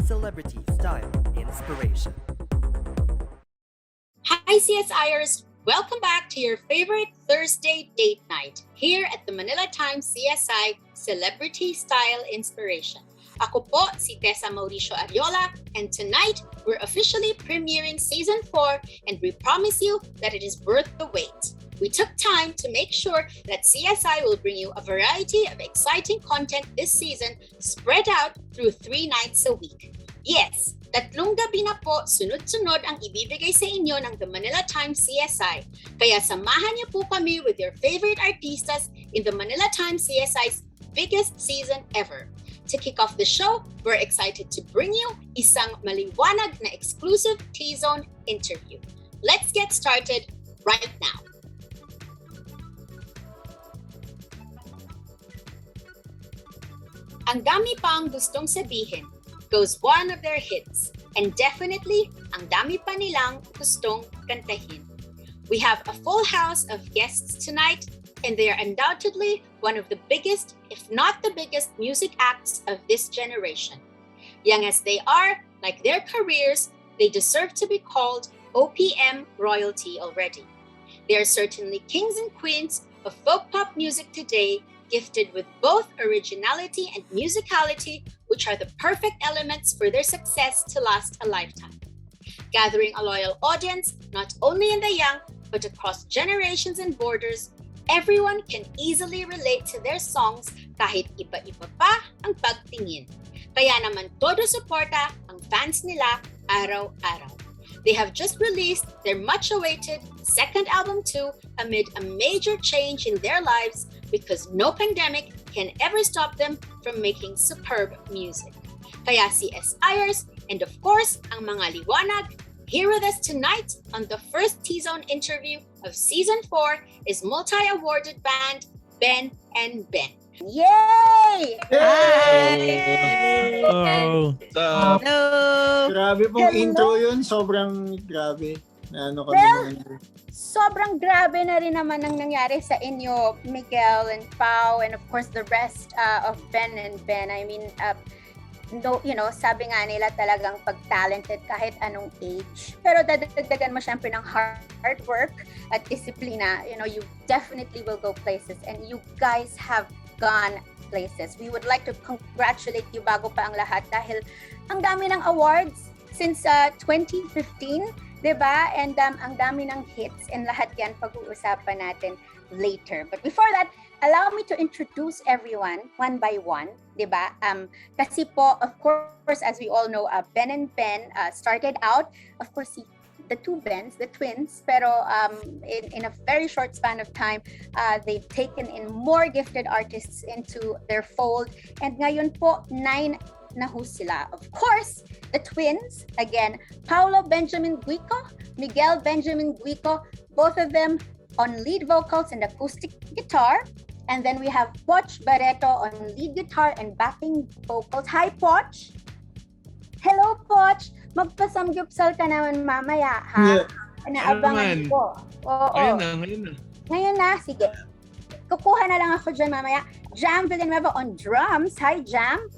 Celebrity Style Inspiration. Hi CSI-ers! Welcome back to your favorite Thursday date night here at the Manila Times CSI Celebrity Style Inspiration. Ako po si Tessa Mauricio-Arriola, and tonight we're officially premiering Season 4 and we promise you that it is worth the wait. We took time to make sure that CSI will bring you a variety of exciting content this season spread out through 3 nights a week. Yes, 3 gabi na po sunod-sunod ang ibibigay sa inyo ng the Manila Times CSI. Kaya samahan niyo po kami with your favorite artistas in the Manila Times CSI's biggest season ever. To kick off the show, we're excited to bring you isang maliwanag na exclusive T-Zone interview. Let's get started right now. Ang dami pang gustong sabihin goes one of their hits, and definitely ang dami pa nilang gustong kantahin. We have a full house of guests tonight, and they are undoubtedly one of the biggest, if not the biggest, music acts of this generation. Young as they are, like their careers, they deserve to be called OPM royalty already. They are certainly kings and queens of folk pop music today, gifted with both originality and musicality, which are the perfect elements for their success to last a lifetime. Gathering a loyal audience, not only in the young, but across generations and borders, everyone can easily relate to their songs kahit iba-iba pa ang pagtingin. Kaya naman todo suporta ang fans nila Araw Araw. They have just released their much-awaited second album too amid a major change in their lives because no pandemic can ever stop them from making superb music. Kaya CSI-ers and of course ang mga Liwanag, here with us tonight on the first T-Zone interview of Season 4 is multi-awarded band Ben&Ben. Yay! Hello! Hello! Grabe pong Hello. intro yun. Sobrang grabe. Na ano kami Well, naman. Sobrang grabe na rin naman ang nangyari sa inyo, Miguel and Pao, and of course the rest of Ben&Ben. I mean, no, sabi nga nila talagang pag-talented kahit anong age. Pero dadagdagan mo syempre ng hard work at disiplina. You definitely will go places, and you guys have gone places. We would like to congratulate you bago pa ang lahat dahil ang dami ng awards since 2015, diba? And ang dami ng hits, and lahat yan pag-uusapan natin later. But before that, allow me to introduce everyone one by one, diba? Kasi po, of course, as we all know, Ben&Ben started out, of course, the two Bens, the twins, pero in a very short span of time, they've taken in more gifted artists into their fold. And ngayon po, 9 na ho sila. Of course, the twins, again, Paolo Benjamin Guico, Miguel Benjamin Guico, both of them on lead vocals and acoustic guitar. And then we have Poch Barreto on lead guitar and backing vocals. Hi, Poch! Hello, Poch! Magpasamgyupsal ka naman mamaya, ha? Inaabangan naman. ko. Oo. Ngayon na. Ngayon na, sige. Kukuha na lang ako dyan mamaya. Jam Villanueva on drums. Hi, Jam!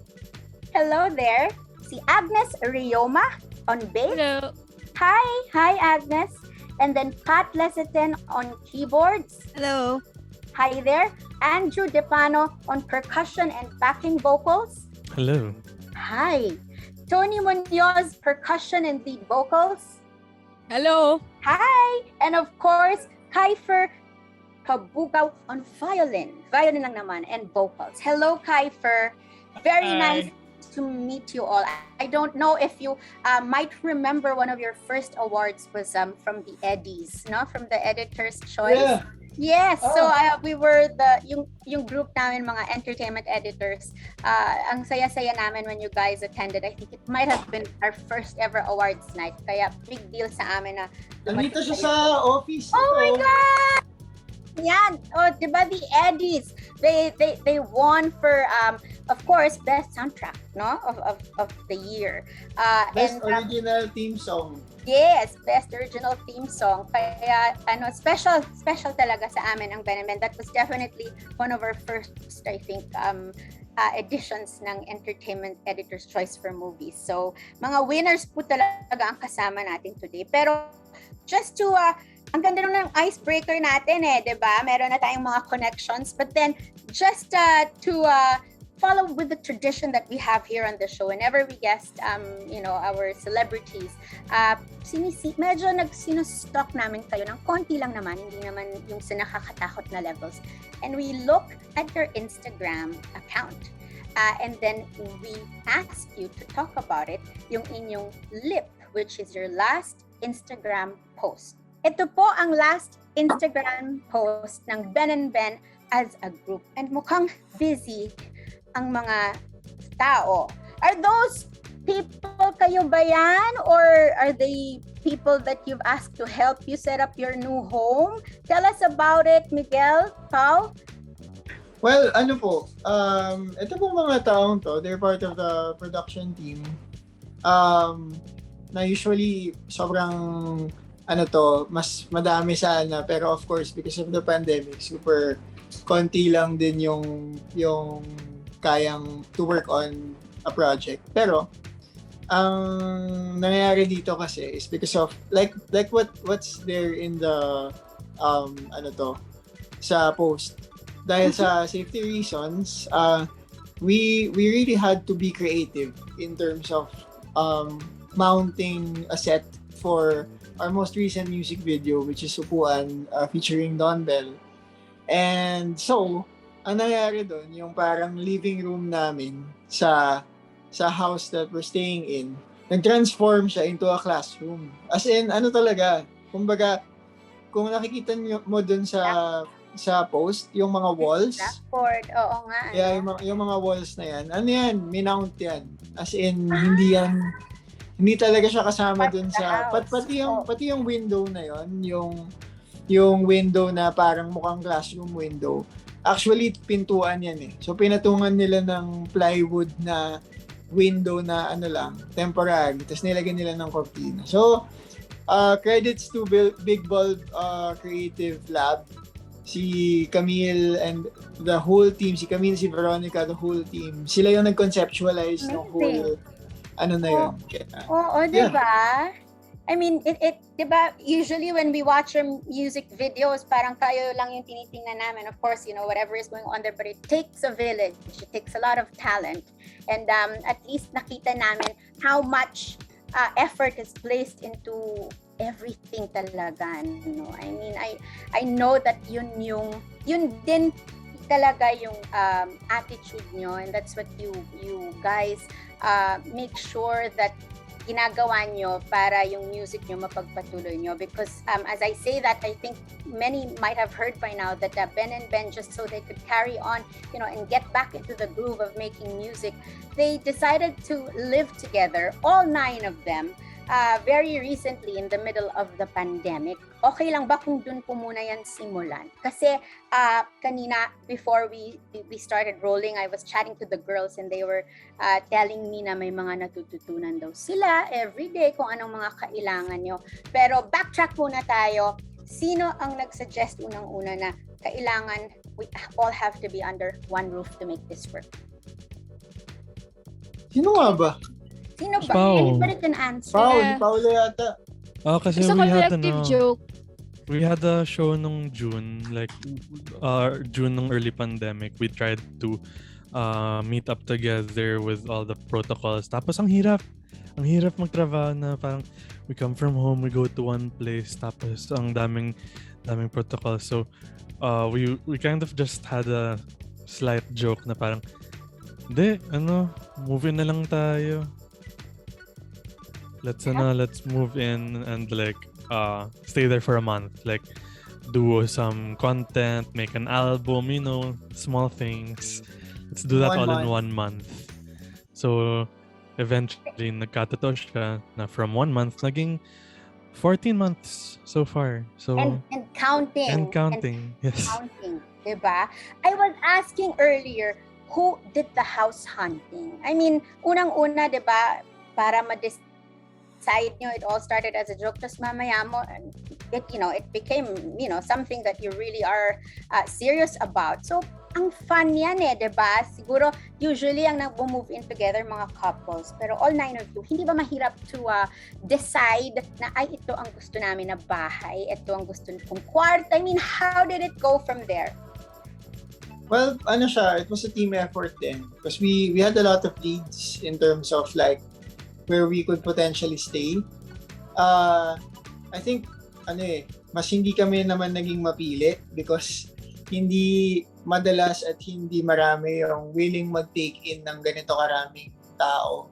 Hello there. Si Agnes Rioma on bass. Hello. Hi Agnes. And then Pat Leseten on keyboards. Hello. Hi there. Andrew Depano on percussion and backing vocals. Hello. Hi. Tony Munoz, percussion and lead vocals. Hello. Hi. And of course, Kiefer Kabugaw on violin. Violin lang naman and vocals. Hello, Kiefer. Very Hi. nice to meet you all. I don't know if you might remember one of your first awards was from the Eddies, no? From the Editor's Choice. Yeah. Yes, Oh. so we were yung group namin mga entertainment editors. Ang saya-saya namin when you guys attended. I think it might have been our first ever awards night. Kaya big deal sa amin na Nandito siya sa office. Oh my Ito. God! Yan. Oh, diba the Eddies? They won for of course best soundtrack, no? Of the year. Best and original theme song. yes, best original theme song. Kaya special talaga sa amin ang Ben&Ben. That was definitely one of our first, I think, editions ng Entertainment Editor's Choice for Movies. So, mga winners po talaga ang kasama natin today. Pero, just to, ang ganda nung ng icebreaker natin di ba? Meron na tayong mga connections. But then, just to follow with the tradition that we have here on the show, whenever we guest, our celebrities, medyo sinustock namin kayo ng konti lang naman, hindi naman yung sa nakakatakot na levels. And we look at your Instagram account. And then we ask you to talk about it, yung inyong lip, which is your last Instagram post. Ito po ang last Instagram post ng Ben&Ben as a group. And mukhang busy ang mga tao. Are those people kayo ba yan? Or are they people that you've asked to help you set up your new home? Tell us about it, Miguel, Pao. Well, ito pong mga taong to, they're part of the production team. Na usually sobrang mas madami sana, pero of course because of the pandemic, super konti lang din yung kayang to work on a project. Pero ang nangyayari dito kasi is because of like what's there in the sa post. Dahil sa safety reasons, we really had to be creative in terms of mounting a set for our most recent music video, which is Upuan, featuring Donny and Belle. And so, ang nangyari doon, yung parang living room namin sa house that we're staying in, nag-transform siya into a classroom. As in, talaga, kumbaga, kung nakikita mo doon sa post, yung mga walls. Blackboard, oo nga. Yeah, yung mga walls na yan, minount yan. As in, hindi talaga siya kasama dun sa, pati yung window na yon, yung window na parang mukhang classroom window. Actually, pintuan yan eh. So, pinatungan nila ng plywood na window na temporary. Tapos nilagyan nila ng cortina. So, credits to Big Bulb Creative Lab. Si Camille and the whole team, si Camille, si Veronica, the whole team. Sila yung nag-conceptualize ng whole, na yun. Oo, diba? I mean, diba, usually when we watch your music videos, parang kayo lang yung tinitingnan namin. Of course, whatever is going on there, but it takes a village. It takes a lot of talent. And at least nakita namin how much effort is placed into everything talaga. I mean, I know that yun din talaga yung attitude nyo, and that's what you guys make sure that ginagawa nyo para yung music nyo mapagpatuloy nyo. Because as I say that, I think many might have heard by now that Ben&Ben, just so they could carry on, and get back into the groove of making music, they decided to live together, all 9 of them, very recently in the middle of the pandemic. Okay lang ba kung dun po muna yan simulan? Kasi kanina, before we started rolling, I was chatting to the girls and they were telling me na may mga natututunan daw sila everyday kung anong mga kailangan nyo. Pero backtrack muna tayo. Sino ang nag-suggest unang-una na kailangan we all have to be under one roof to make this work? Sino nga ba? Sino ba? Pao. Anybody can answer. Paulo yata. Kasi Gusto ko we had collective joke. we had a show nung June, like June nung early pandemic. We tried to meet up together with all the protocols. Tapos ang hirap magtrabaho na parang we come from home, we go to one place, tapos ang daming protocols. So we kind of just had a slight joke na parang move in na lang tayo. Let's move in and like stay there for a month, like do some content, make an album, small things. Let's do that all in 1 month. So eventually nagkatotoo siya na from 1 month naging 14 months so far. So and counting. And counting. Yes. Counting, diba? I was asking earlier, who did the house hunting? I mean, unang-una, diba, para ma-decide nyo, it all started as a joke. Tapos mamaya mo, it became, something that you really are serious about. So, ang fun yan eh, diba? Siguro, usually, ang nag-move in together, mga couples. Pero all 9 of you, hindi ba mahirap to decide na, ay, ito ang gusto namin na bahay, ito ang gusto kong kwarto? I mean, how did it go from there? Well, it was a team effort din. Because we had a lot of leads in terms of like, where we could potentially stay. I think, mas hindi kami naman naging mapili because hindi madalas at hindi marami yung willing mag-take in ng ganito karaming tao.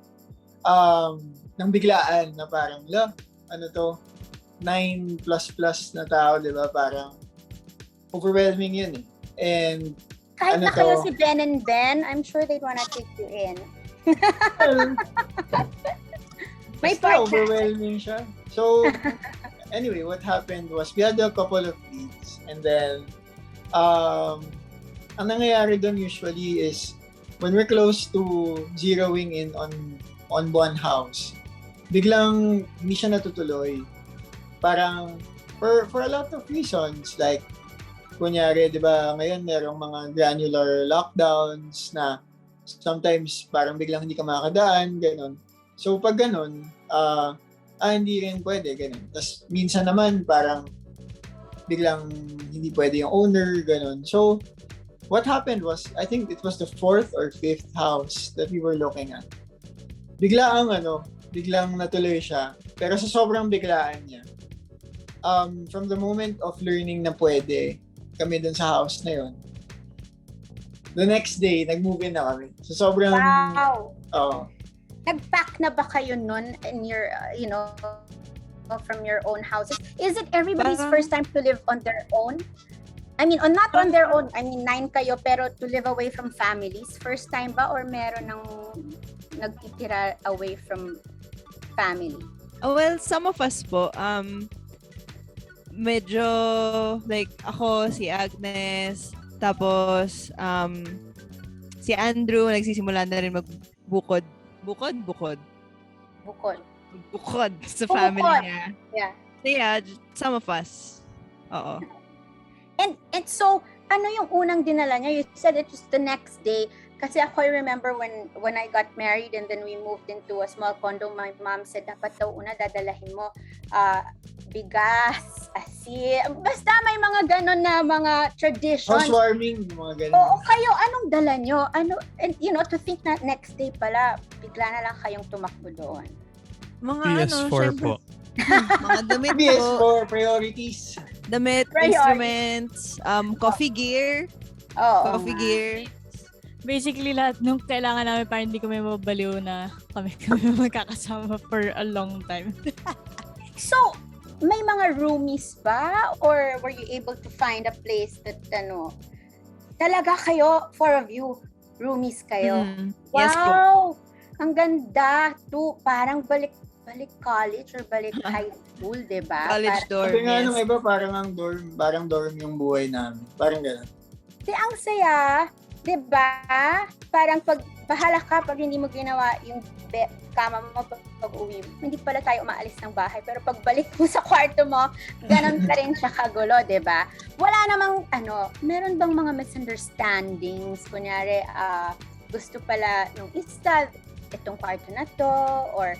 Nang biglaan na parang, 9++ na tao, di ba? Parang overwhelming yun eh. And kahit na kayo si Ben&Ben, I'm sure they'd wanna take you in. May basta overwhelming siya. So, anyway, what happened was we had a couple of leads and then ang nangyayari doon usually is when we're close to zeroing in on one house, biglang hindi siya natutuloy. Parang for a lot of reasons, like kunyari, di ba, ngayon merong mga granular lockdowns na sometimes parang biglang hindi ka makakadaan, ganun. So pag ganun, hindi rin pwede, ganun. Tapos minsan naman parang biglang hindi pwede yung owner, ganun. So what happened was, I think it was the 4th or 5th house that we were looking at. Biglang natuloy siya. Pero sa sobrang biglaan niya, from the moment of learning na pwede kami dun sa house na yun, the next day, nag-move in na kami. So sobrang... Wow! Nag-pack na ba kayo nun in your, from your own houses? Is it everybody's first time to live on their own? I mean, not on their own. I mean, 9 kayo, pero to live away from families. First time ba or meron ng nagtitira away from family? Well, some of us po, medyo, like, ako, si Agnes, tapos, si Andrew, nagsisimula na rin magbukod. Bukod sa family niya. Yeah. So yeah, some of us. Oo. And so, ano yung unang dinala niya? You said it was the next day. Kasi ako, I remember when I got married and then we moved into a small condo, my mom said, dapat daw una dadalahin mo bigas, asin. Basta may mga ganon na mga traditions. Housewarming, mga ganon. Oo, kayo, anong dala nyo? And to think na next day pala, bigla na lang kayong tumakbo doon. Mga PS4 po. Mga damit po. PS4 priorities. Damit, instruments, coffee gear. Coffee gear. Basically, lahat nung kailangan namin para hindi kami mabaliw na kami magkakasama for a long time. So, may mga roomies ba? Or were you able to find a place that, talaga kayo, 4 of you, roomies kayo? Yes po. Wow! Ang ganda. Parang balik college or balik high school, diba? College dorm, Sabi nga yes. nung iba, parang dorm yung buhay namin. Parang gano'n. Ang saya, diba? Parang bahala ka pag hindi mo ginawa yung kama mo pag-uwi mo. Hindi pala tayo umaalis ng bahay. Pero pagbalik mo sa kwarto mo, ganun pa rin siya kagulo, diba? Wala namang, meron bang mga misunderstandings? Kunyari, gusto pala nung isa, itong kwarto na to, or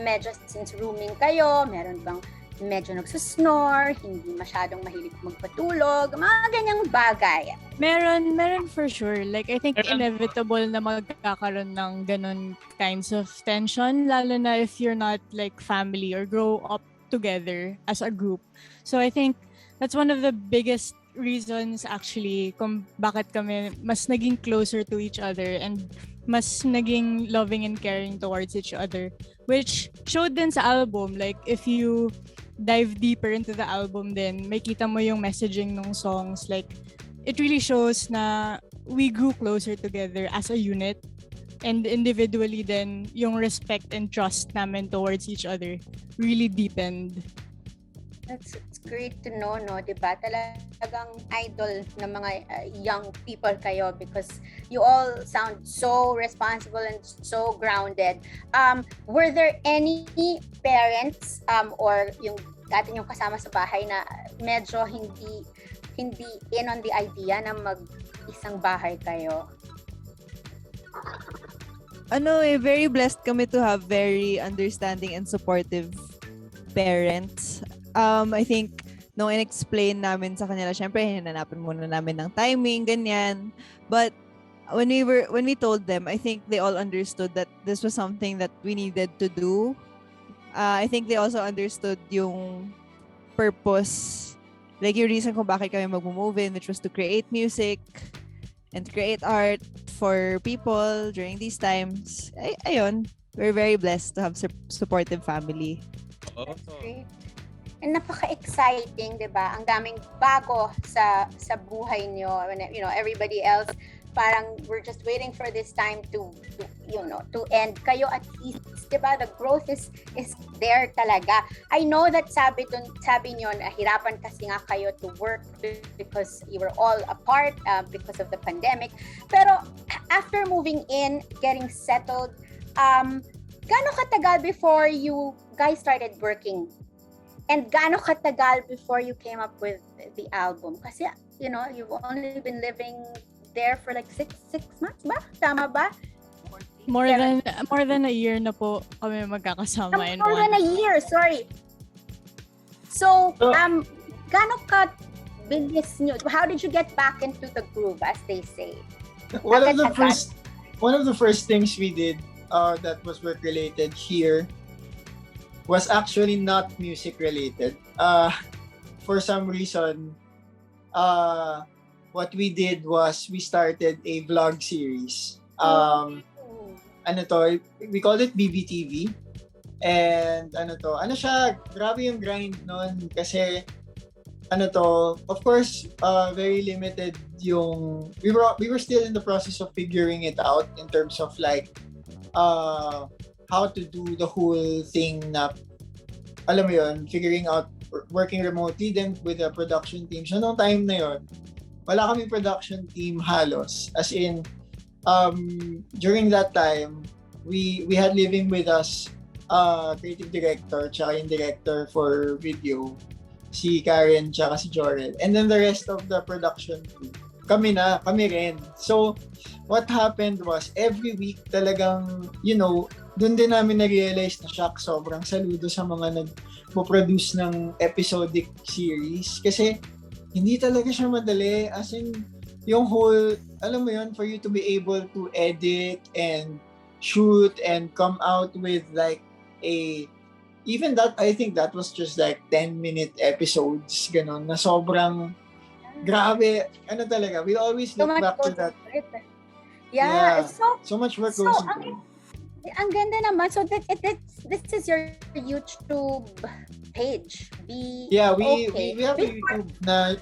medyo since rooming kayo, meron bang medyo nagsusnore, hindi masyadong mahilig magpatulog, mga ganyang bagay. Meron for sure. Like, I think inevitable na magkakaroon ng ganun kinds of tension, lalo na if you're not like family or grow up together as a group. So I think that's one of the biggest reasons actually kung bakit kami mas naging closer to each other and mas naging loving and caring towards each other, which showed din sa album. Like, if you dive deeper into the album, then makita mo yung messaging ng songs. Like, it really shows na we grew closer together as a unit, and individually then yung respect and trust namin towards each other really deepened. It's great to know, no? Diba? Talagang idol ng mga young people kayo because you all sound so responsible and so grounded. Were there any parents or yung dati yung kasama sa bahay na medyo hindi in on the idea na isang bahay kayo? Very blessed kami to have very understanding and supportive parents. I think nung in-explain namin sa kanila, syempre hinanapan muna namin ng timing, ganyan. But when we told them, I think they all understood that this was something that we needed to do. I think they also understood yung purpose, like yung reason kung bakit kami mag-move in, which was to create music and to create art for people during these times. Ayun, we're very blessed to have supportive family. That's great. And napaka-exciting, 'di ba? Ang daming bago sa buhay niyo. You know, everybody else parang we're just waiting for this time to end. Kayo at least, 'di ba? The growth is there talaga. I know that sabi niyo na hirapan kasi nga kayo to work because you were all apart because of the pandemic. Pero after moving in, getting settled, gaano katagal before you guys started working? And gaano katagal before you came up with the album? Kasi, you know, you've only been living there for like six months ba? Tama ba? More than a year na po kami magkakasama. More than a year, sorry. So, gaano ka bilis nyo? How did you get back into the groove, as they say? One of the first things we did that was work related here was actually not music related. For some reason, what we did was we started a vlog series. We called it BBTV. And grabe yung grind nun kasi of course, very limited yung we were still in the process of figuring it out in terms of like how to do the whole thing na, alam mo yun, figuring out, working remotely, then with the production team. So, noong time na yun, wala kaming production team halos. As in, during that time, we had living with us creative director, tsaka yung director for video, si Karen, tsaka si Jorel. And then the rest of the production team, kami rin. So, what happened was, every week talagang, you know, doon din namin na-realize na sobrang saludo sa mga nag-produce ng episodic series. Kasi, hindi talaga siya madali. As in, yung whole, alam mo yun, for you to be able to edit and shoot and come out with like even that, I think that was just like 10-minute episodes, ganon, na sobrang grabe, talaga. We always look back to that. Yeah. So much work goes into it. Ang ganda naman. So this is your YouTube page. We have a YouTube na,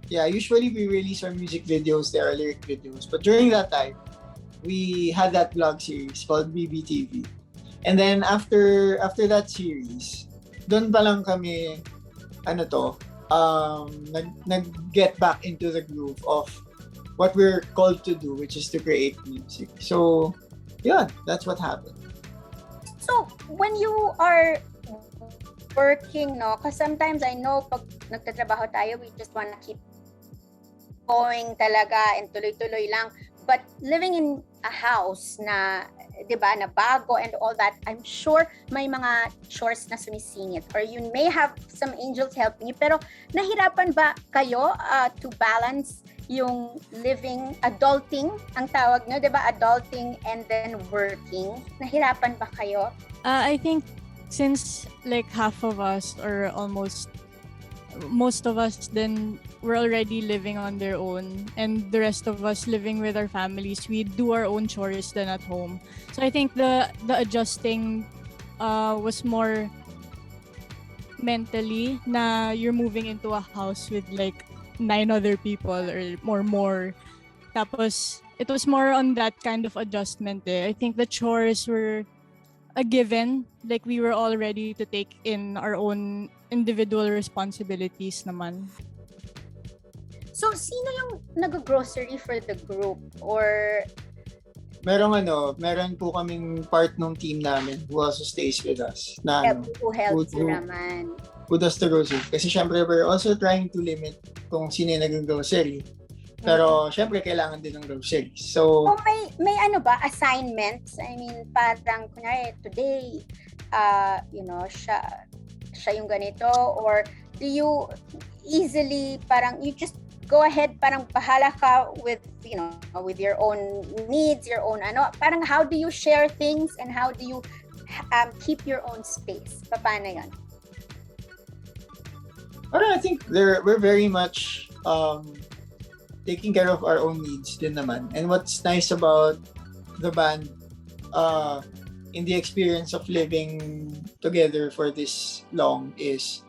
usually we release our music videos, there are lyric videos. But during that time, we had that vlog series called BBTV. And then after that series, doon pa lang kami, nag-get back into the groove of what we're called to do, which is to create music. So, yeah, that's what happened. So, when you are working, no, because sometimes I know pag nagtatrabaho tayo, we just wanna keep going talaga and tuloy-tuloy lang. But living in a house na, di ba, na bago and all that, I'm sure may mga chores na sumisingit or you may have some angels helping you. Pero nahirapan ba kayo to balance yung adulting, ang tawag nyo, di ba? Adulting and then working. Nahirapan ba kayo? I think since like half of us or almost most of us then we're already living on their own and the rest of us living with our families, we do our own chores than at home. So I think the adjusting was more mentally na you're moving into a house with like 9 other people or more. Tapos, it was more on that kind of adjustment I think the chores were a given. Like, we were all ready to take in our own individual responsibilities naman. So, sino yung nag-grocery for the group? Or... meron po kaming part ng team namin who also stays with us. Who helps you naman. Who does the grocery. Kasi syempre, we're also trying to limit kung sino yung nag-grocery. Pero syempre kailangan din ng groceries. So So may ano ba assignments? I mean, parang kunyari today siya yung ganito, or do you easily parang you just go ahead, parang bahala ka with with your own needs, your own parang how do you share things and how do you keep your own space? Paano 'yon? parang I think we're very much taking care of our own needs din naman. And what's nice about the band, in the experience of living together for this long, is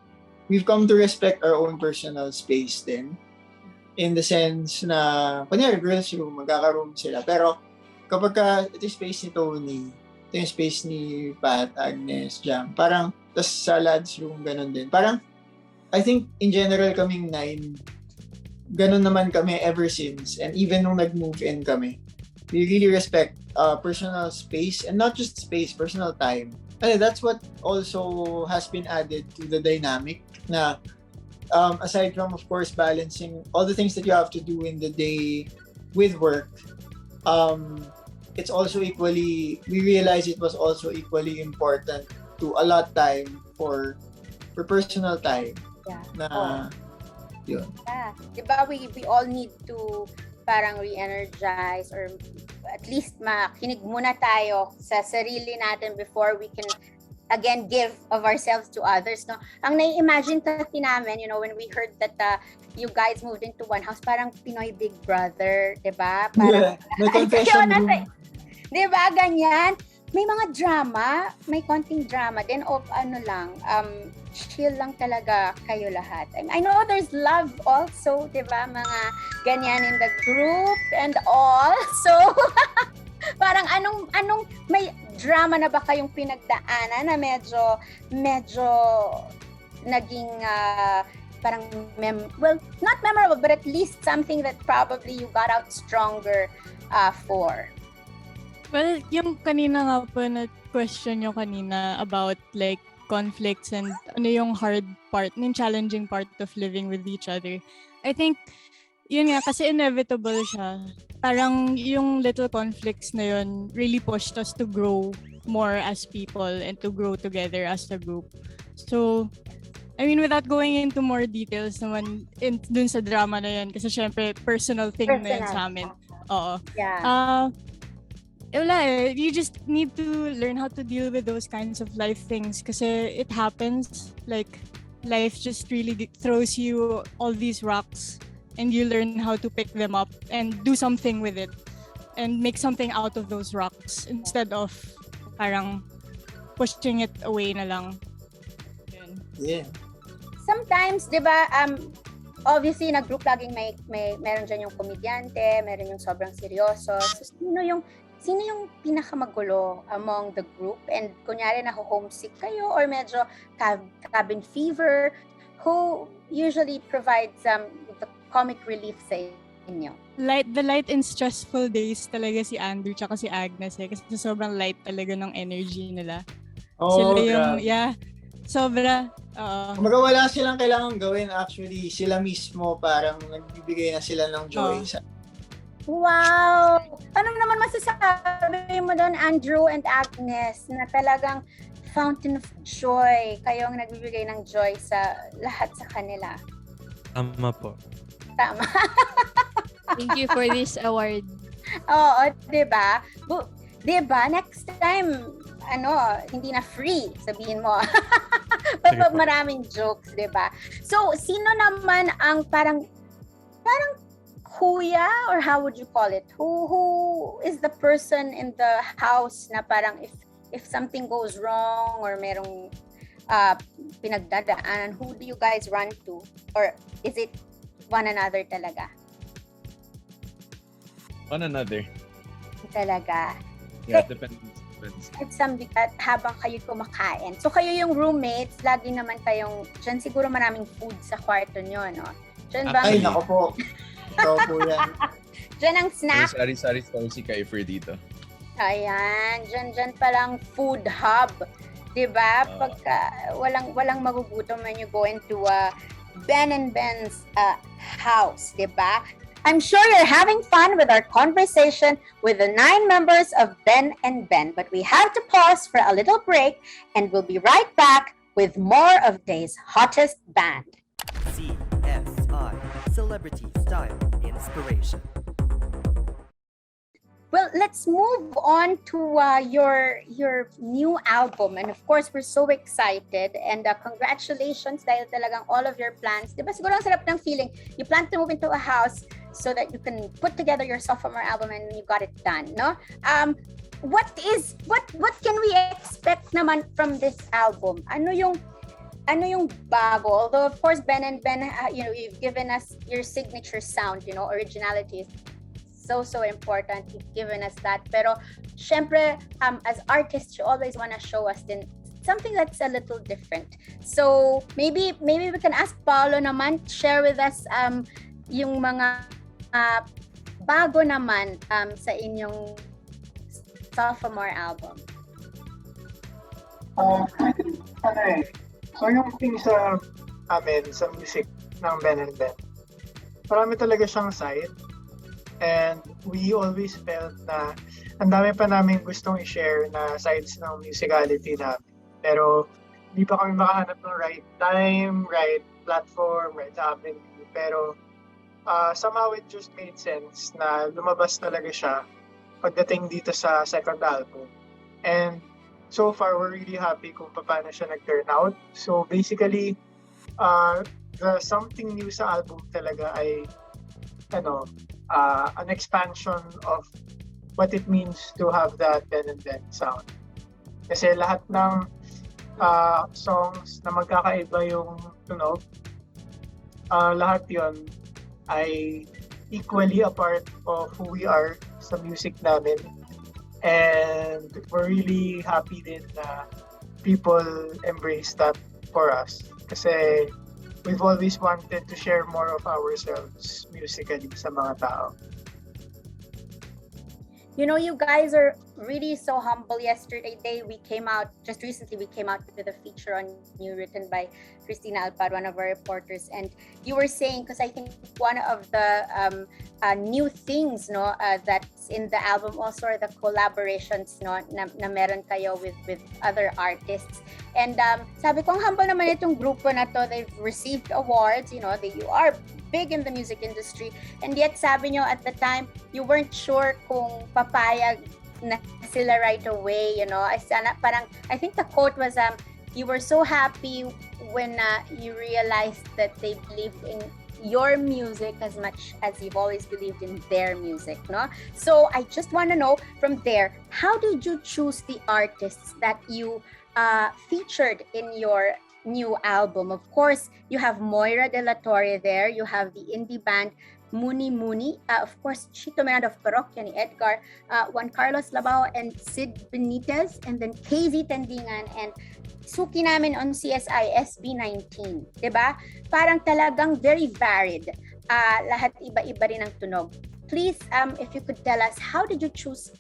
we've come to respect our own personal space din. In the sense na, kunyari, girls room, magkaka-room sila. Pero kapag ito yung space ni Tony, ito yung space ni Pat, Agnes, Jam, parang, tas sa lads room, ganun din. Parang, I think, in general, kaming 9, ganun naman kami ever since. And even nung nag-move in kami, we really respect personal space, and not just space, personal time. And that's what also has been added to the dynamic na aside from, of course, balancing all the things that you have to do in the day with work, it's also equally, we realize it was also equally important to allot time for personal time. Yeah. Na, yun. Yeah. Diba we all need to parang re-energize, or at least makinig muna tayo sa sarili natin before we can again give of ourselves to others, no? Ang nai-imagine kasi namin, when we heard that you guys moved into one house, parang Pinoy Big Brother, 'di ba? Parang May confession room. 'Di ba ganyan? May mga drama, may konting drama din, of chill lang talaga kayo lahat. I know there's love also, 'di ba? Mga ganyan in the group and all. So parang anong may drama na ba kayong pinagdaanan na medyo naging parang not memorable, but at least something that probably you got out stronger for? Well, yung kanina nga po na question nyo kanina about like conflicts and ano yung hard part, yung challenging part of living with each other. I think, yun nga, kasi inevitable siya. Parang yung little conflicts na yun really pushed us to grow more as people and to grow together as a group. So, I mean, without going into more details naman dun sa drama na yun, kasi syempre personal thing na yun sa amin. Oo. Yeah. You just need to learn how to deal with those kinds of life things kasi it happens. Like, life just really throws you all these rocks and you learn how to pick them up and do something with it and make something out of those rocks instead of parang pushing it away na lang. Yun. Yeah. Sometimes, 'di ba, obviously nag-group laging may meron diyan yung komedyante, meron yung sobrang seryoso. So sino yung pinakamagulo among the group? And kunyari homesick kayo or medyo cabin fever, who usually provides the comic relief sa inyo? The light and stressful days talaga si Andrew tsaka si Agnes kasi sobrang light talaga ng energy nila. Oh, Sila yung, grabe. sobra. Kumbaga wala silang kailangan gawin, actually sila mismo parang nagbibigay na sila ng joy sa. Wow! Ano naman masasabi mo doon, Andrew and Agnes, na talagang fountain of joy, kayo ang nagbibigay ng joy sa lahat sa kanila? Tama po. Tama. Thank you for this award. Oo, 'di ba? 'Di ba? Next time, hindi na free, sabihin mo. Pag maraming jokes, 'di ba? So, sino naman ang parang kuya, or how would you call it? Who is the person in the house na parang if something goes wrong or merong pinagdadaanan, who do you guys run to? Or is it one another talaga? One another. Talaga. Yeah, depends. It's something that habang kayo kumakain. So kayo yung roommates, lagi naman kayong, dyan siguro maraming food sa kwarto nyo, no? Dyan ba? Ay, nako po. Ikaw po yan. Dyan ang snack. Sari-sari si Kaifer dito. Ayan, dyan palang food hub. Diba? Pagka walang magugutom when you go into Ben&Ben's house, diba? I'm sure you're having fun with our conversation with the 9 members of Ben&Ben, but we have to pause for a little break and we'll be right back with more of Day's hottest band. CSI, Celebrity Style Inspiration. Well, let's move on to your new album. And of course, we're so excited. And congratulations dahil talagang all of your plans. Diba siguro ang sarap ng feeling, you plan to move into a house so that you can put together your sophomore album and you got it done, no? What can we expect naman from this album? Ano yung bago? Although of course Ben&Ben, you've given us your signature sound, originality is so important. You've given us that. Pero syempre, as artists, you always want to show us din something that's a little different. So maybe we can ask Paolo naman, share with us yung mga bago naman sa inyong sophomore album. So yung thing sa amin, sa music ng Ben&Ben, marami talaga siyang side. And we always felt na ang dami pa namin gustong i-share na sides ng musicality namin. Pero hindi pa kami makahanap ng right time, right platform, right avenue. Pero somehow it just made sense na lumabas talaga siya pagdating dito sa second album. And so far, we're really happy kung paano siya nag-turn out. So basically, the something new sa album talaga ay an expansion of what it means to have that Ben&Ben sound. Kasi lahat ng songs na magkakaiba yung tunog, lahat yon ay equally a part of who we are sa music namin. And we're really happy din na people embrace that for us. Kasi we've always wanted to share more of ourselves musically sa mga tao. You guys are really so humble. Yesterday, just recently we came out with a feature on you written by Christina Alpad, one of our reporters. And you were saying, because I think one of the new things that's in the album also are the collaborations na meron kayo with other artists. And sabi ko, ang humble naman itong grupo na to. They've received awards, you are big in the music industry, and yet sabi nyo at the time you weren't sure kung papayag na sila right away. Parang I think the quote was you were so happy when you realized that they believed in your music as much as you've always believed in their music, no? So I just want to know from there, how did you choose the artists that you featured in your new album? Of course, you have Moira De La Torre there. You have the indie band Muni Muni. Of course, Chito Menado of Parokya ni Edgar, Juan Carlos Labao and Sid Benitez, and then KZ Tendingan and Suki namin on CSI SB19. Diba? Parang talagang very varied. Lahat iba-iba rin ang tunog. Please, if you could tell us, how did you choose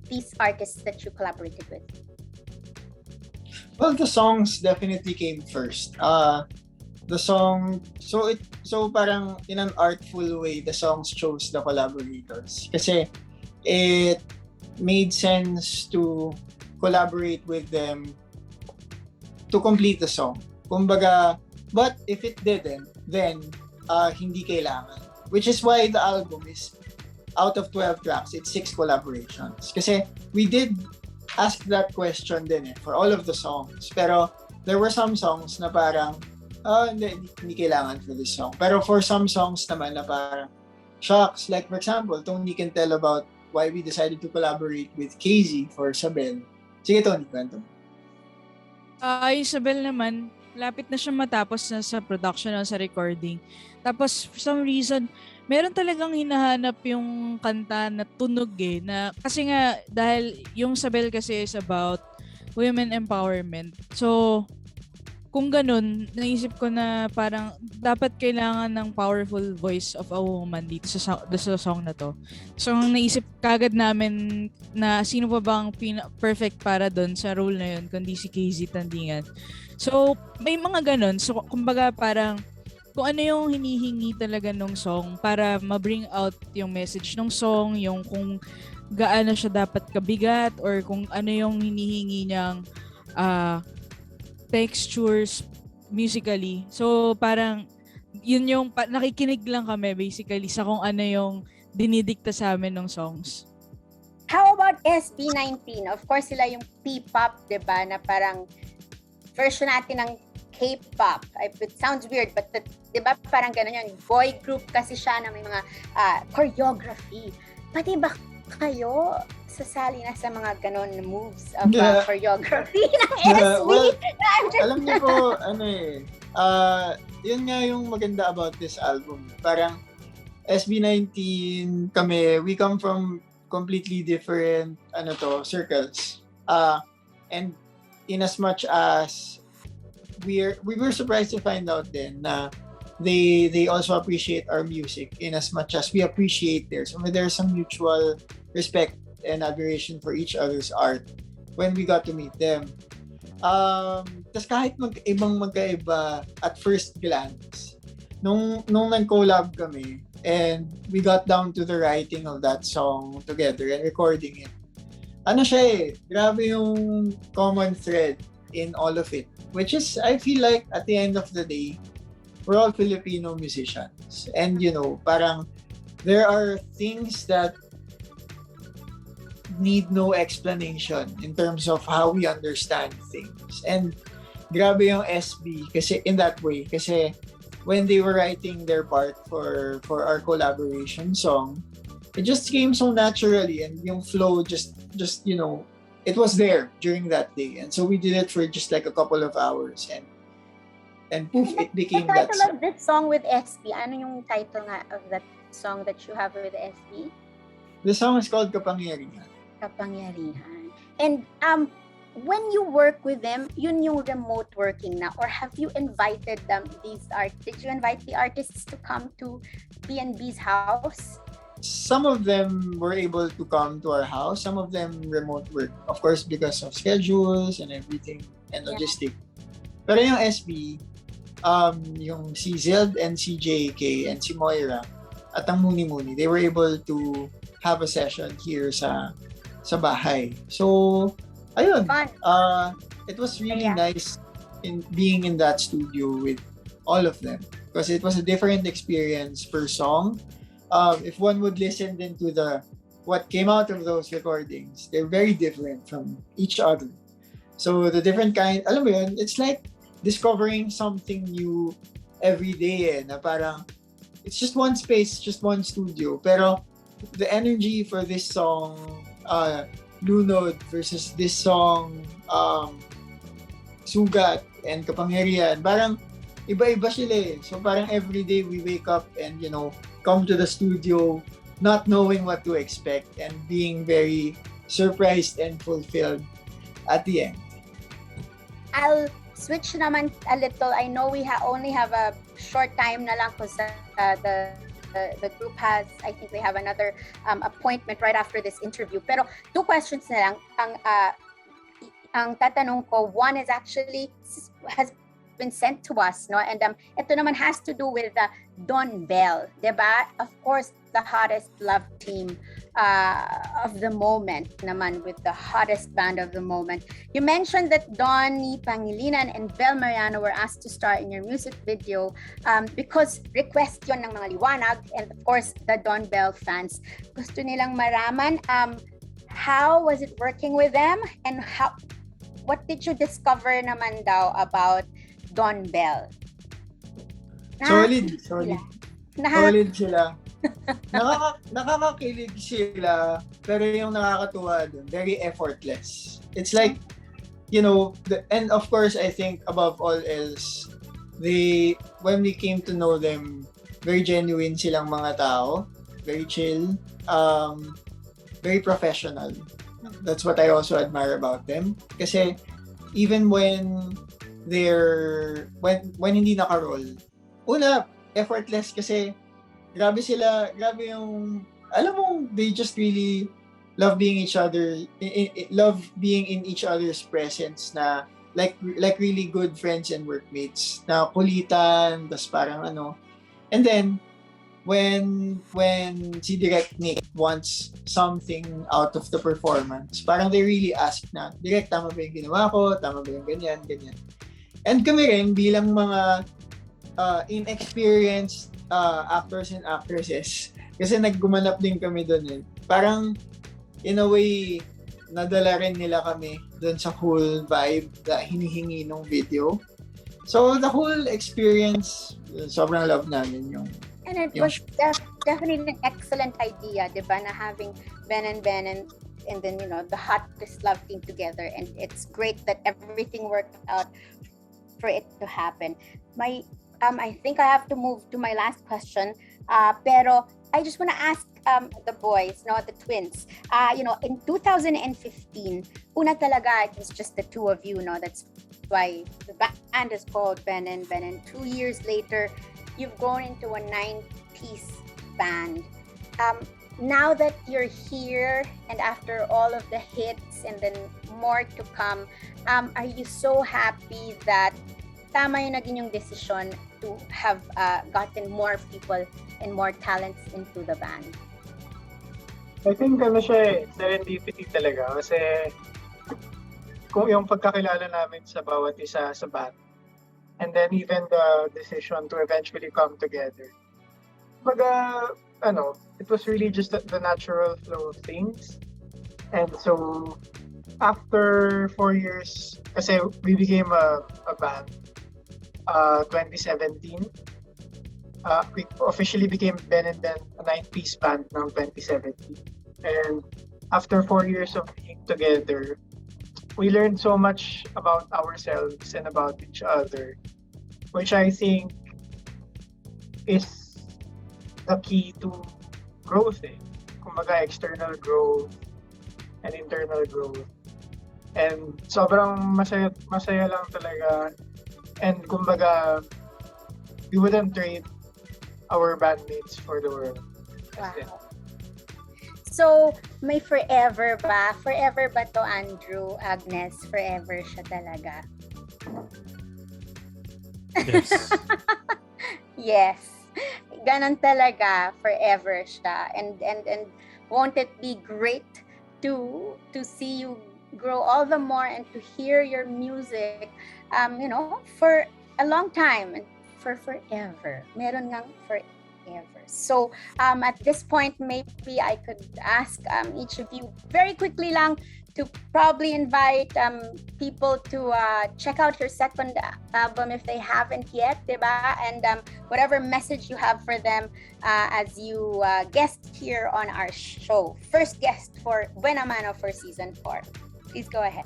these artists that you collaborated with? Well, the songs definitely came first. The song, so parang in an artful way, the songs chose the collaborators. Kasi it made sense to collaborate with them to complete the song. Kumbaga, but if it didn't, then hindi kailangan. Which is why the album is out of 12 tracks, it's 6 collaborations. Kasi we did ask that question din for all of the songs. Pero there were some songs na parang, hindi kailangan for this song. Pero for some songs naman na parang, shocks. Like for example, Tony can tell about why we decided to collaborate with KZ for Sabel. Sige Tony, kwento. Yung Sabel naman, lapit na siya matapos na sa production o sa recording. Tapos for some reason, meron talagang hinahanap yung kanta na tunog na kasi nga dahil yung Sabel kasi is about women empowerment. So kung ganun, naisip ko na parang dapat kailangan ng powerful voice of a woman dito sa song na to. So ang naisip kagad namin na sino pa bang perfect para doon sa role na yun kundi si KZ Tandingan. So may mga ganun. So kumbaga parang kung ano yung hinihingi talaga ng song para ma-bring out yung message ng song, yung kung gaano siya dapat kabigat or kung ano yung hinihingi niyang textures musically. So parang yun yung nakikinig lang kami basically sa kung ano yung dinidikta sa amin ng songs. How about SB19? Of course, sila yung P-pop, diba? Na parang version natin ng K-pop. It sounds weird, but diba parang gano'n yun. Boy group kasi siya na may mga choreography. Pati ba kayo sasali na sa mga gano'n moves of choreography ng SB? Well, alam niyo po, yun nga yung maganda about this album. Parang SB19 kami, we come from completely different circles. And in as much as we were surprised to find out then na they also appreciate our music in as much as we appreciate theirs. So there's some mutual respect and admiration for each other's art when we got to meet them. Tas kahit magkaiba at first glance, nung nag-collab kami, and we got down to the writing of that song together and recording it. Grabe yung common thread in all of it. Which is, I feel like at the end of the day, we're all Filipino musicians. And parang there are things that need no explanation in terms of how we understand things. And grabe yung SB kasi in that way. Kasi when they were writing their part for our collaboration song, it just came so naturally, and yung flow just it was there during that day, and so we did it for just like a couple of hours, and poof, it became that song. The title of that song with SB, ano yung title nga of that song that you have with SB? The song is called Kapangyarihan. Kapangyarihan. And when you work with them, yun yung remote working na, or have you invited them, did you invite the artists to come to B&B's house? Some of them were able to come to our house, some of them remote work, of course, because of schedules and everything and logistic. Pero yung SB, yung si Zild and si JK and si Moira at ang Muni, they were able to have a session here sa bahay. So, ayun, it was really nice in being in that studio with all of them because it was a different experience per song. If one would listen then to what came out of those recordings, they're very different from each other. So the different kind, alam mo yun, it's like discovering something new every day na parang it's just one space, just one studio. Pero the energy for this song, Lunod versus this song, Sugat and Kapangyarihan, parang iba-iba sila eh. So parang every day we wake up and come to the studio not knowing what to expect and being very surprised and fulfilled at the end. I'll switch naman a little. I know we only have a short time na lang because the group has, I think they have another appointment right after this interview. Pero 2 questions na lang ang tatanong ko. One is actually has been sent to us, no? And ito naman has to do with Don Belle, diba? Of course, the hottest love team of the moment naman, with the hottest band of the moment. You mentioned that Donny Pangilinan and Belle Mariano were asked to star in your music video because request yun ng mga Liwanag, and of course, the Don Belle fans. Gusto nilang maraman, how was it working with them, and what did you discover naman daw about Don Belle? Solid sila. Nakakakilig sila, pero yung nakakatuwa dun, very effortless. It's like, and of course, I think above all else, when we came to know them, very genuine silang mga tao, very chill, very professional. That's what I also admire about them. Kasi even when hindi naka-roll, effortless kasi grabe yung, alam mo, they just really love being in each other's presence na like really good friends and workmates na kulitan, tas parang ano. And then when si Direct Nick wants something out of the performance, parang they really ask na, Direct, tama ba yung ginawa ko? Tama ba yung ganyan? And kami rin bilang mga inexperienced actors and actresses, kasi naggumanap din kami doon eh. Parang in a way nadala rin nila kami doon sa whole vibe na hinihingi ng video. So the whole experience, sobrang love namin yung. And it was definitely an excellent idea, di ba, na having Ben&Ben and then, you know, the hottest love team together. And it's great that everything worked out for it to happen. I think I have to move to my last question. Pero I just want to ask the boys, no, the twins. You know, in 2015, una talaga, it was just the two of you, no? That's why the band is called Ben&Ben. And 2 years later, you've grown into a 9-piece band. Now that you're here and after all of the hits and then more to come, are you so happy that tama yung naging yung decision to have gotten more people and more talents into the band? I think ano siya serendipity talaga kasi kung yung pagkakilala namin sa bawat isa sa band and then even the decision to eventually come together. It was really just the natural flow of things. And so after 4 years, kasi we became a band 2017. We officially became Ben&Ben, a 9-piece band ng 2017. And after 4 years of being together, we learned so much about ourselves and about each other, which I think is the key to growth. Kumbaga, external growth and internal growth. And sobrang masaya lang talaga. And kumbaga, we wouldn't trade our bandmates for the world. Wow. So, may forever ba? Forever ba to, Andrew, Agnes? Forever siya talaga? Yes. Yes. Ganon talaga, forever siya. And won't it be great to see you grow all the more and to hear your music, for a long time, for forever. Meron ngang forever. So, at this point, maybe I could ask each of you very quickly lang to probably invite people to check out your second album if they haven't yet, diba? And whatever message you have for them as you guest here on our show. First guest for Buena Mano for Season 4. Please go ahead.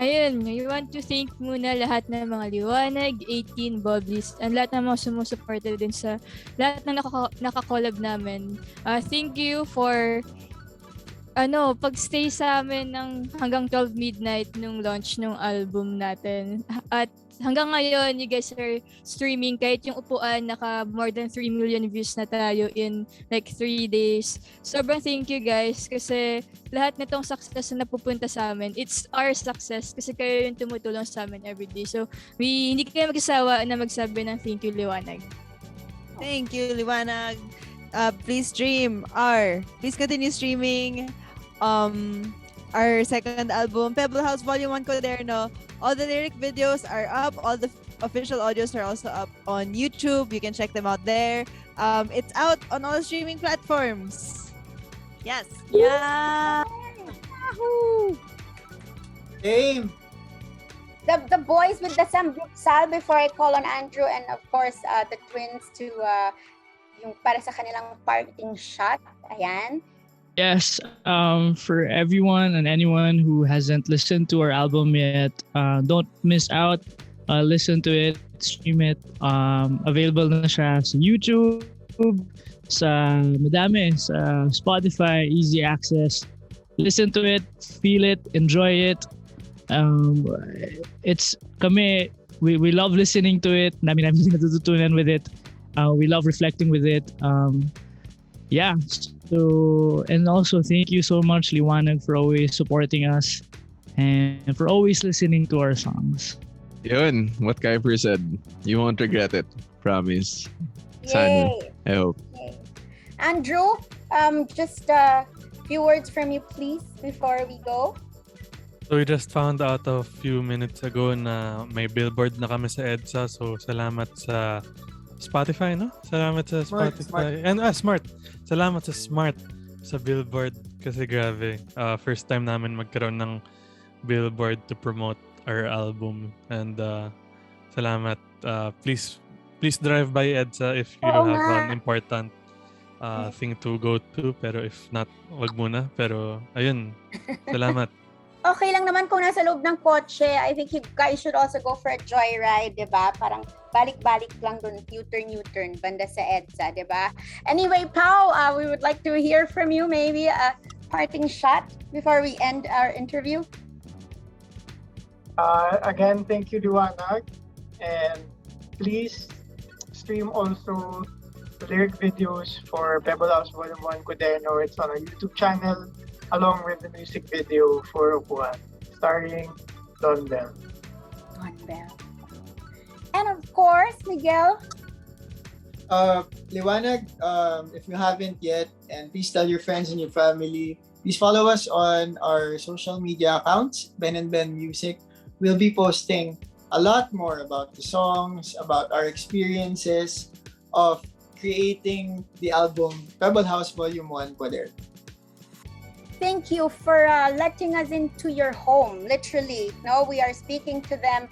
Ayun, we want to thank muna lahat ng mga Liwanag, 18, Bubblies, and lahat ng mga sumusuporta din sa lahat ng nakakollab namin. Thank you for pagstay sa amin ng hanggang 12 midnight nung launch ng album natin. At hanggang ngayon, you guys are streaming kahit yung upuan, naka more than 3 million views na tayo in like 3 days. Sobrang thank you guys kasi lahat nitong success na napupunta sa amin, it's our success kasi kayo yung tumutulong sa amin everyday. So, hindi kayo magsasawa na magsabi ng thank you, Liwanag. Thank you, Liwanag. Please please continue streaming our second album, Pebble House Volume 1 Cuaderno. All the lyric videos are up. All the official audios are also up on YouTube. You can check them out there. It's out on all streaming platforms. Yes. Yeah. Yahoo! Same. The boys with the sambuksal before I call on Andrew and of course the twins to yung para sa kanilang parting shot. Ayan. Yes, for everyone and anyone who hasn't listened to our album yet, don't miss out. Listen to it, stream it. Available na siya sa YouTube, sa madami, sa Spotify, easy access. Listen to it, feel it, enjoy it. We love listening to it. Namin natututunan with it. We love reflecting with it. So, and also thank you so much, Liwanag, for always supporting us and for always listening to our songs. Yun, what Kuiper said. You won't regret it. Promise. Sana. Yay! I hope. Yay. Andrew, just a few words from you, please, before we go. So we just found out a few minutes ago na may billboard na kami sa EDSA. So salamat sa Spotify, no? Salamat sa Spotify. And Smart. Salamat sa Smart sa billboard. Kasi grabe, first time namin magkaroon ng billboard to promote our album. And salamat. Please drive by EDSA if you have an important thing to go to. Pero if not, wag muna. Pero ayun, salamat. Okay lang naman kung nasa loob ng kotse. I think you guys should also go for a joyride, di ba? Parang balik-balik lang dun, U-turn, banda sa EDSA, di ba? Anyway, Pao, we would like to hear from you, maybe a parting shot before we end our interview. Again, thank you, Liwanag. And please stream also the lyric videos for Pebble House Volume 1 Cuaderno. It's on our YouTube channel, along with the music video for Upuan, starring Don Belle. Don Belle. And of course, Miguel. Liwanag, if you haven't yet, and please tell your friends and your family, please follow us on our social media accounts, Ben&Ben Music. We'll be posting a lot more about the songs, about our experiences of creating the album Pebble House Volume 1 Cuaderno. Thank you for letting us into your home, literally. No, we are speaking to them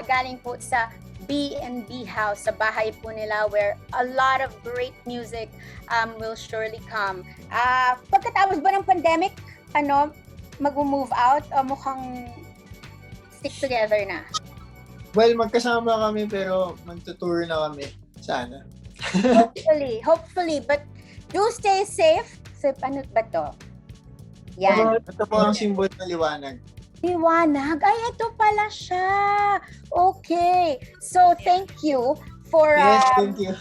galing po sa B&B house, sa bahay po nila, where a lot of great music will surely come. Pagkatapos ba ng pandemic, mag-move out o mukhang stick together na? Well, magkasama kami pero magtutour na kami. Sana. Hopefully. But do stay safe. So, ano ba to? Yan. Ito po ang symbol ng liwanag. Liwanag? Ay, ito pala siya. Okay. So, thank you for... Yes, thank you.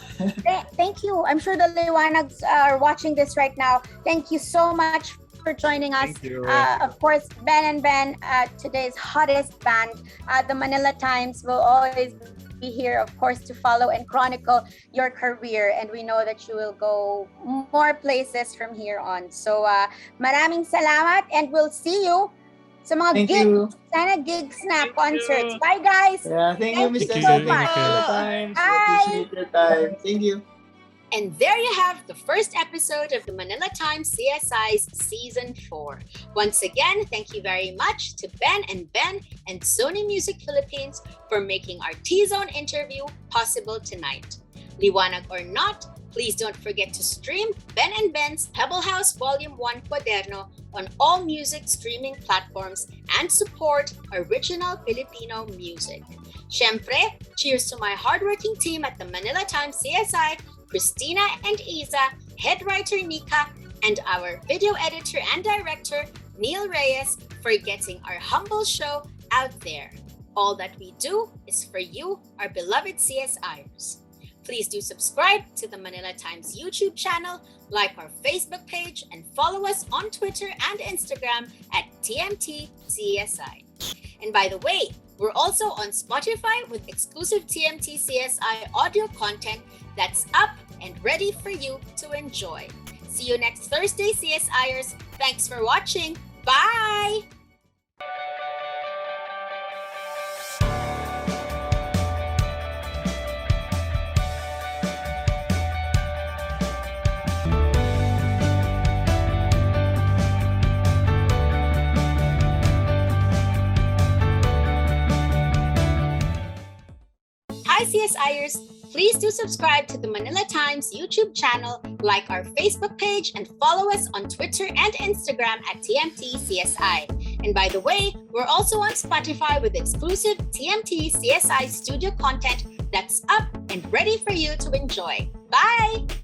Thank you. I'm sure the Liwanags are watching this right now. Thank you so much for joining us. Thank you. Of course, Ben&Ben, today's hottest band. The Manila Times will always be here, of course, to follow and chronicle your career, and we know that you will go more places from here on. So maraming salamat, and we'll see you sa mga gigs. Sana gigs na, concerts. Bye, guys! Yeah, thank you, Mr. so much. Bye! Bye! Appreciate your time. Thank you. And there you have the first episode of the Manila Times CSI's Season 4. Once again, thank you very much to Ben&Ben and Sony Music Philippines for making our T-Zone interview possible tonight. Liwanag or not, please don't forget to stream Ben&Ben's Pebble House Volume 1 Cuaderno on all music streaming platforms and support original Filipino music. Syempre, cheers to my hardworking team at the Manila Times CSI, Christina and Isa, head writer Nika, and our video editor and director, Neil Reyes, for getting our humble show out there. All that we do is for you, our beloved CSI-ers. Please do subscribe to the Manila Times YouTube channel, like our Facebook page, and follow us on Twitter and Instagram at TMT CSI. And by the way, we're also on Spotify with exclusive TMT CSI audio content that's up and ready for you to enjoy. See you next Thursday, CSI-ers. Thanks for watching. Bye! Hi, CSI-ers! Please do subscribe to the Manila Times YouTube channel, like our Facebook page, and follow us on Twitter and Instagram at TMT CSI. And by the way, we're also on Spotify with exclusive TMT CSI studio content that's up and ready for you to enjoy. Bye!